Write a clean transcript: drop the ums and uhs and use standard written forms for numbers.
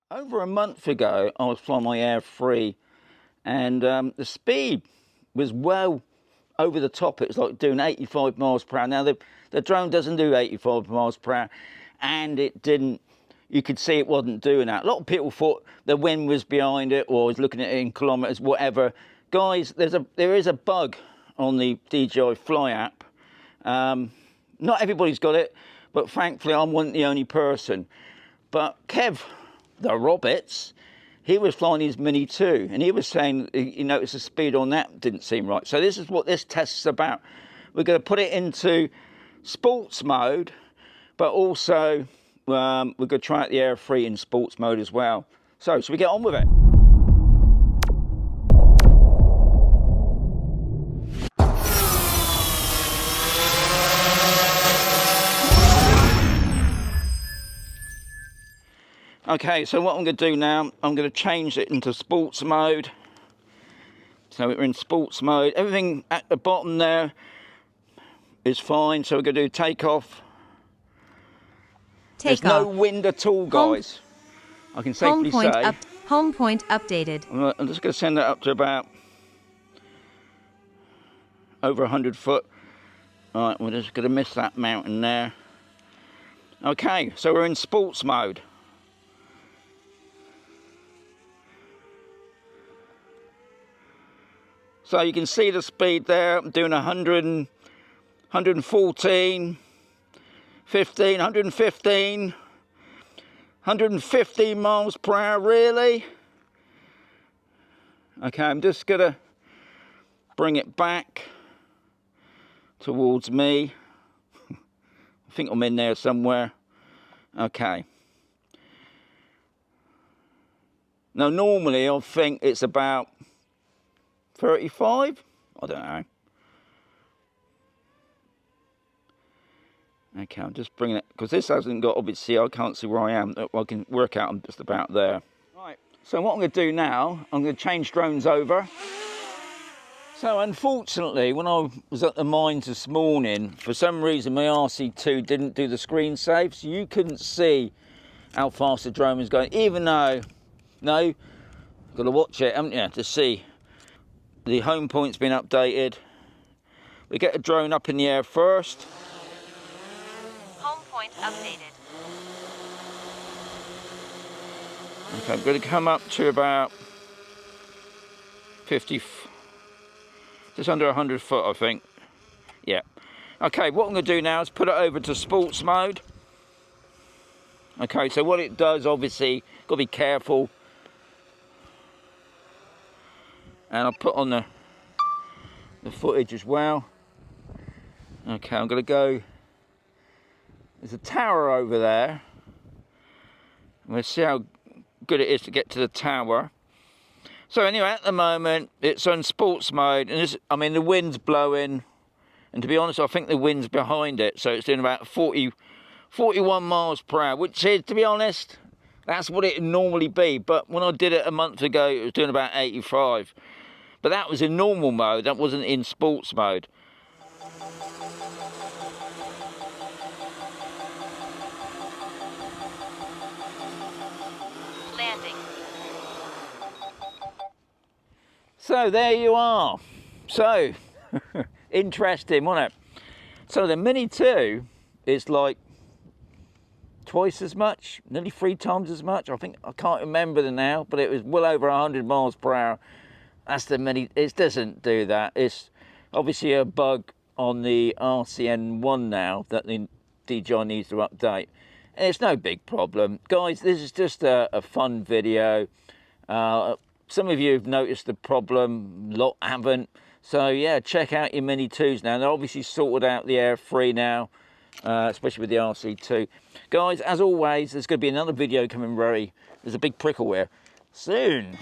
Over a month ago, I was flying my Air 3 and the speed was well over the top. It was like doing 85 miles per hour. Now, the drone doesn't do 85 miles per hour, and it didn't, you could see it wasn't doing that. A lot of people thought the wind was behind it, or was looking at it in kilometres, whatever. Guys, there is a bug on the DJI Fly app. Not everybody's got it, but thankfully I wasn't the only person. But Kev, the Roberts, he was flying his Mini too, and he was saying he noticed the speed on that didn't seem right. So this is what this test is about. We're going to put it into sports mode, but also we're going to try out the Air 3 in sports mode as well. So we get on with it. Okay, so what I'm going to do now, I'm going to change it into sports mode. So we're in sports mode. Everything at the bottom there is fine. So we're going to do takeoff. There's no wind at all, guys. I can safely say. Home point updated. I'm just going to send that up to about over 100 foot. All right, we're just going to miss that mountain there. Okay, so we're in sports mode. So you can see the speed there. I'm doing 100, 114, 15, 115, 115 miles per hour, really? Okay, I'm just gonna bring it back towards me. I think I'm in there somewhere. Okay. Now, normally I think it's about 35? I don't know. Okay, I'm just bringing it, because this hasn't got, obviously, I can't see where I am. I can work out I'm just about there. Right, so what I'm going to do now, I'm going to change drones over. So, unfortunately, when I was at the mines this morning, for some reason, my RC2 didn't do the screen save, so you couldn't see how fast the drone was going, even though, no, you've got to watch it, haven't you, to see. The home point's been updated. We get a drone up in the air first. Home point updated. Okay, I'm going to come up to about 50, just under 100 foot, I think. Yeah. Okay, what I'm going to do now is put it over to sports mode. Okay, so what it does, obviously, got to be careful. And I'll put on the footage as well. Okay, I'm going to go. There's a tower over there. I'm going to see how good it is to get to the tower. So anyway, at the moment, it's on sports mode. And this, I mean, the wind's blowing. And to be honest, I think the wind's behind it. So it's doing about 41 miles per hour, which is, to be honest, that's what it would normally be. But when I did it a month ago, it was doing about 85. But that was in normal mode, that wasn't in sports mode. Landing. So there you are. So, interesting, wasn't it? So the Mini 2 is like twice as much, nearly 3 times as much. I think, I can't remember now, but it was well over 100 miles per hour. That's the Mini. It doesn't do that. It's obviously a bug on the RCN1 now that the DJI needs to update. And it's no big problem. Guys, this is just a fun video. Some of you have noticed the problem, a lot haven't. So yeah, check out your Mini 2s now. They're obviously sorted out the Air 3 now, especially with the RC2. Guys, as always, there's going to be another video coming there's a big prickle here, soon.